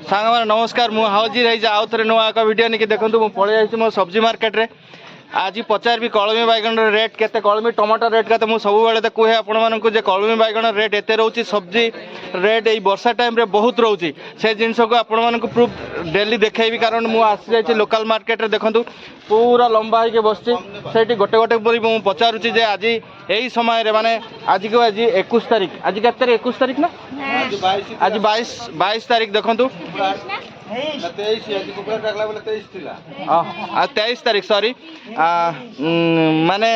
सांग मैंने नमस्कार मु हाउजी रही आउ थे नुआ एक वीडियो नहीं देखो मुझे पलि आई मो सब्जी मार्केट रे आज पचार भी कलमी बैगन रेट केते कलमी टमाटर रेट केते मुझे सब कहे आपण कलमी बैगन रेट एत रोचे सब्जी रेट यही वर्षा टाइम रे बहुत रोचे से जिनस को आपण प्रूफ डेली देखी कारण मुझे आसी जाइए लोकल मार्केट रे देखूँ पूरा लंबा होकर बस गोटे गोटे मुझे पचारुची जे आज यही समय माने आज को आज 21 तारीख आज के तारीख 21 तारीख ना आज 22 तारीख देखूँ 23 तारीख सॉरी माने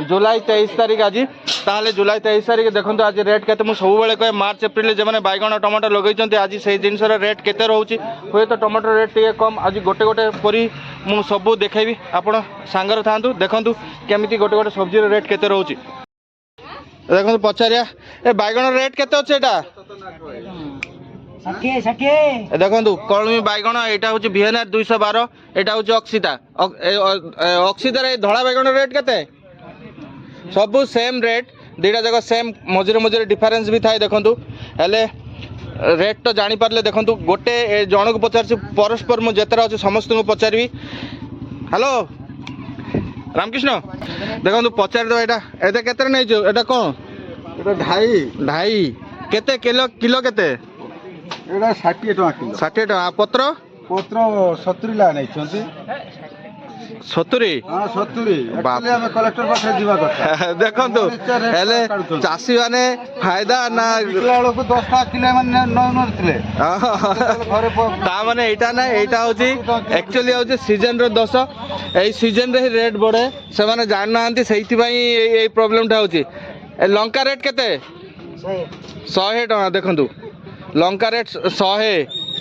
जुलाई 23 तारीख आज ताहले जुलाई 23 तारीख देखो आज रेट केते मु सब कहे मार्च एप्रिल जो मैंने बैगन टमाटर लगे आज से जिनस रेट केते रोचे हुए तो टमाटर रेट टे कम आज गोटे गोटे परी मु सब देखेबी आपण सांगर थांतु देखंतु केमिति गोटे गोटे सब्जी रेट केते रोचे देखो पचारिया ए बैगन रेट केते अछि एटा देखो कलमी बैगन यहाँ हूँ VNR 212 यहाँ हूँ अक्षिता अक्षितार धड़ा बैगन रेट केते सबू सेम रेट दुईटा जाक सेम मझे मझे डिफरेन्स भी थाए देखूँ हेले रेट तो जापारे देखूँ गोटे जन को पचार परस्पर मुझे अच्छे समस्त को पचारि हेलो रामकृष्ण देखो पचार दो यहाँ केते नहीं एटा कौन ढाई केते किलो केते 60 टका किलो 60 टका पत्र पत्र 70 ला नहीं छंती 70 हां 70 एक्चुअली हम कलेक्टर पाखे जीवा कथा देखंतु हेले चासी माने फायदा ना किलो को 10 टका किलो माने न नरथिले घरे ता माने एटा ना एटा होची एक्चुअली होची सीजन रो दोष एई सीजन रे रेट बढ़े से माने जान नांती सेहिति पई एई प्रॉब्लम टा होची लंका रेट केते 100 टका देखंतु लंका रेट 100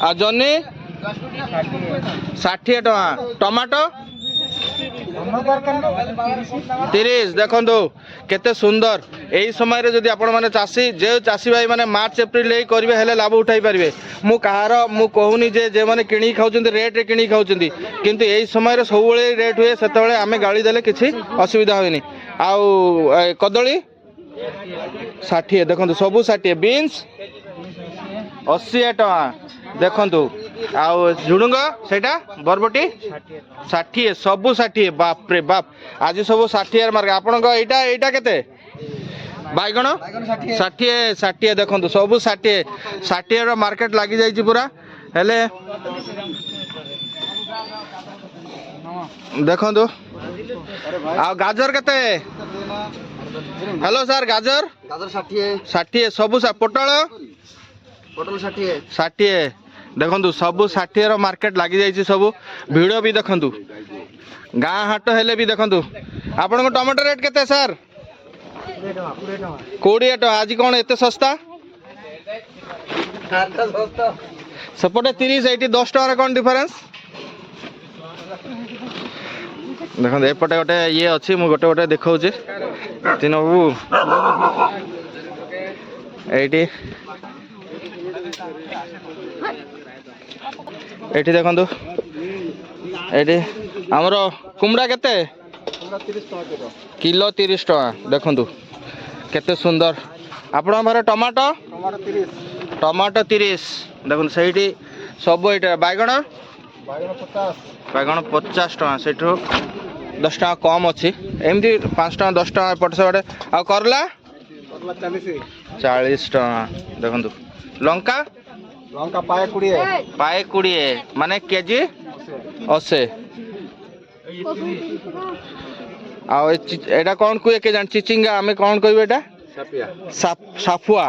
आ जनी 60 टका टमाटो 30 देखो केते सुंदर यही समय रे जदि आपण माने चासी जे चासी भाई माने मार्च एप्रिल ले करिवे हेले लाभ उठाई परिवे मु कहार मु कहूनी जे माने किणी खाउचंती रेट रे किणी खाउचंती किंतु यही समय रे सबुळे रेट हुए सेतबेले आमे गाली देले किछि असुविधा होइनी आउ कदली 60 देखो सबू 60 बीन्स 80 टका देखंतु आउ झुडुंग सेटा बरबटी 60 सबू 60 बाप रे बाप आज सब 60 मार्क आपण को एटा केते बैगण 60 देखंतु सबू 60 रो मार्केट लागी जाई पूरा हेले देखंतु आ गाजर केते हेलो सर गाजर 60 सबू पोटल 60 देखो सबू 60 रो मार्केट लगी जाइए सबू भिड़ भी देखु गाँ हाट हेले भी देखु आपण को टमाटो रेट केते सर 20 टका आज कौन एत सस्ता सेपटे 30 ये 10 टकार कौन डिफरेंस देखो एपटे गोटे ये अच्छी मुझे गोटे गोटे देखा तीन बाबू ये देखु ये आमर कुमड़ा केते किलो 30 टका देखु केते सुंदर आपण भर टमाटो 30 देखो से सब ये बैगण 50 टका से 10 टका कम अच्छी एमती 5 टका 10 टका एपट सेपटे आ करला 40 टका देखु लंका पाए 20 माने केजी 80 आटा कौन कहे के जान चिचिंगा आम कौन कह एटा साफुआ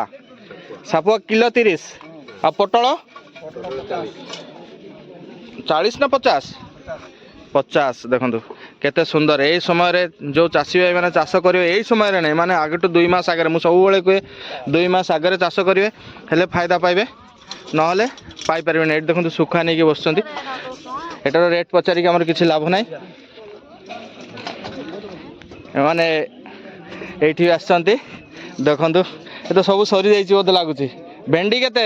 किलो 30 आ पोटल 40 ना 50 देखो केते सुंदर यही समय रे जो चाषी भाई मैंने चाष करेंगे यही समय रे नहीं माने आगे तो 2 मास आगे मुझे सब कहे 2 मास आगे चाष करेंगे हेले फायदा पाइबे नहले पाई परिबे नहीं देखो सुखा नहीं बस एटार रेट पचारिक आमर किसी लाभ ना माने ये आसचंती देखो ये तो सब सरी जाइए बोध लगुच भेंडी केते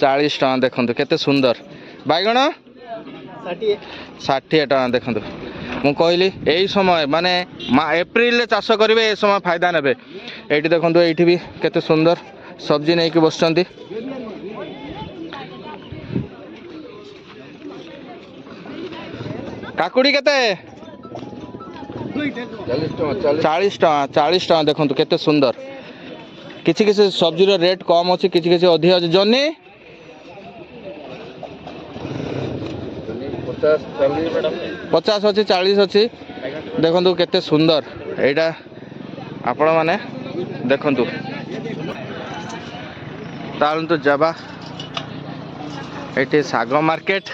40 टका देखो केते सुंदर बैगण 60 टका देखो मु कहली यही समय माने एप्रिल चाष करेंगे ये समय फायदा ने ये देखो ये भी केते सुंदर सब्जी नहीं कि बस କାକୁଡ଼ି କେତେ? 40 ଟଙ୍କା ଦେଖନ୍ତୁ କେତେ ସୁନ୍ଦର। କିଛି କିଛି ସବଜିର ରେଟ୍ କମ୍ ଅଛି, କିଛି କିଛି ଅଧିକ ଅଛି। ଜହ୍ନି 50 ଅଛି, 40 ଅଛି। ଦେଖନ୍ତୁ କେତେ ସୁନ୍ଦର ଏଇଟା ଆପଣମାନେ ଦେଖନ୍ତୁ। ଚାଲନ୍ତୁ ଯିବା ଏଇଠି ଶାଗ ମାର୍କେଟ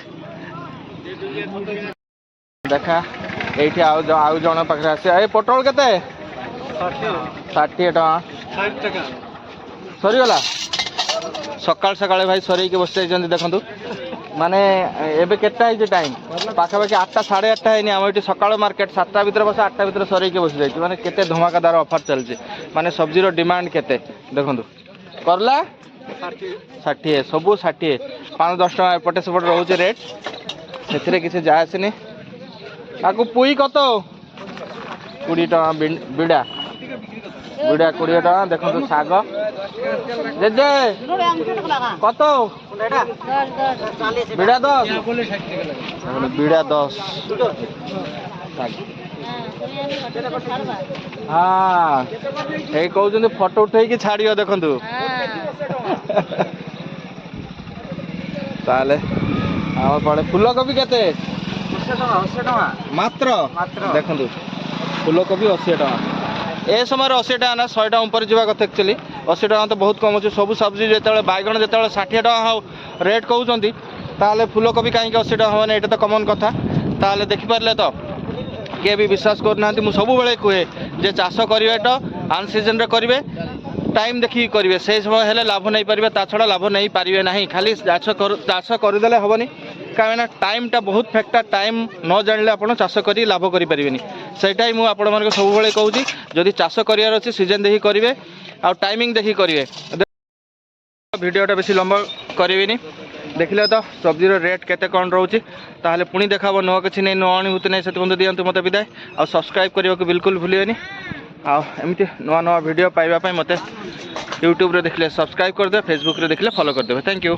ଦେଖା। ଏଇଠି ଆଉ ଜଣ ପାଖରେ ଆସିବା। ଏ ପୋଟଳ କେତେ? 60 ଟଙ୍କା। ସରିଗଲା ସକାଳ ସକାଳେ ଭାଇ ସରେଇକି ବସି ଯାଇଛନ୍ତି। ଦେଖନ୍ତୁ ମାନେ ଏବେ କେତେ ହେଇଛି ଟାଇମ୍? ପାଖାପାଖି 8ଟା 8:30 ହେଇନି। ଆମ ଏଠି ସକାଳ ମାର୍କେଟ 7ଟା ଭିତରେ ବସେ, 8ଟା ଭିତରେ ସରେଇକି ବସି ଯାଇଛି। ମାନେ କେତେ ଧମାକାଦାର ଅଫର୍ ଚାଲିଛି। ମାନେ ସବଜିର ଡିମାଣ୍ଡ କେତେ ଦେଖନ୍ତୁ। କରଲା 60, ସବୁ 60, 5-10 ଟଙ୍କା ଏପଟେ ସେପଟେ ରହୁଛି ରେଟ୍। ସେଥିରେ କିଛି ଯା ଆସିନି। ତାକୁ ପୁଇ କତ? 20 ଟଙ୍କା ବିଡ଼ା 20 ଟଙ୍କା। ଦେଖନ୍ତୁ ଶାଗ ଜେଜେ କତ? ବିଡ଼ା 10, ବିଡ଼ା 10। ହଁ ଏଇ କହୁଛନ୍ତି ଫଟୋ ଉଠେଇକି ଛାଡ଼ିବ ଦେଖନ୍ତୁ। ତାହେଲେ ଆମ ପଡ଼େ ଫୁଲକୋବି କେତେ? 80 ଟଙ୍କା ମାତ୍ର। ଦେଖନ୍ତୁ ଫୁଲକୋବି 80 ଟଙ୍କା। ଏ ସମୟରେ 80 ଟଙ୍କା ନା, 100 ଟଙ୍କା ଉପରେ ଯିବା କଥା। ଆକ୍ଚୁଆଲି 80 ଟଙ୍କା ତ ବହୁତ କମ୍ ଅଛି। ସବୁ ସବଜି ଯେତେବେଳେ ବାଇଗଣ ଯେତେବେଳେ 60 ଟଙ୍କା ହଉ ରେଟ୍ କହୁଛନ୍ତି, ତାହେଲେ ଫୁଲକୋବି କାହିଁକି 80 ଟଙ୍କା ହେବନି? ଏଇଟା ତ କମନ୍ କଥା। ତାହେଲେ ଦେଖିପାରିଲେ ତ, କିଏ ବି ବିଶ୍ୱାସ କରୁନାହାନ୍ତି। ମୁଁ ସବୁବେଳେ କୁହେ ଯେ ଚାଷ କରିବାଟା ଅନସିଜନରେ କରିବେ, ଟାଇମ୍ ଦେଖିକି କରିବେ। সেই সময় ହେଲେ ଲାଭ ନେଇପାରିବେ, ତା ଛଡ଼ା ଲାଭ ନେଇପାରିବେ ନାହିଁ। ଖାଲି ଚାଷ କରିଦେଲେ ହେବନି, କାହିଁକିନା ଟାଇମ୍ଟା ବହୁତ ଫ୍ୟାକ୍ଟର। ଟାଇମ୍ ନ ଜାଣିଲେ ଆପଣ ଚାଷ କରି ଲାଭ କରିପାରିବେନି। ସେଇଟା ହିଁ ମୁଁ ଆପଣମାନଙ୍କୁ ସବୁବେଳେ କହୁଛି। ଯଦି ଚାଷ କରିବାର ଅଛି ସିଜନ୍ ଦେଖି କରିବେ, ଆଉ ଟାଇମିଂ ଦେଖି କରିବେ। ଭିଡ଼ିଓଟା ବେଶୀ ଲମ୍ବା କରିବିନି। ଦେଖିଲେ ତ ସବଜିର ରେଟ୍ କେତେ କ'ଣ ରହୁଛି। ତାହେଲେ ପୁଣି ଦେଖାବ ନୂଆ କିଛି ନେଇ, ନୂଆ ଅନୁଭୂତି ନେଇ। ସେଥି ମଧ୍ୟ ଦିଅନ୍ତୁ ମୋତେ ବିଦାୟ। ଆଉ ସବସ୍କ୍ରାଇବ୍ କରିବାକୁ ବିଲକୁଲ ଭୁଲିବେନି। ଆଉ ଏମିତି ନୂଆ ନୂଆ ଭିଡ଼ିଓ ପାଇବା ପାଇଁ ମୋତେ ୟୁଟ୍ୟୁବରେ ଦେଖିଲେ ସବସ୍କ୍ରାଇବ୍ କରିଦେବେ, ଫେସବୁକରେ ଦେଖିଲେ ଫଲୋ କରିଦେବେ। Thank you.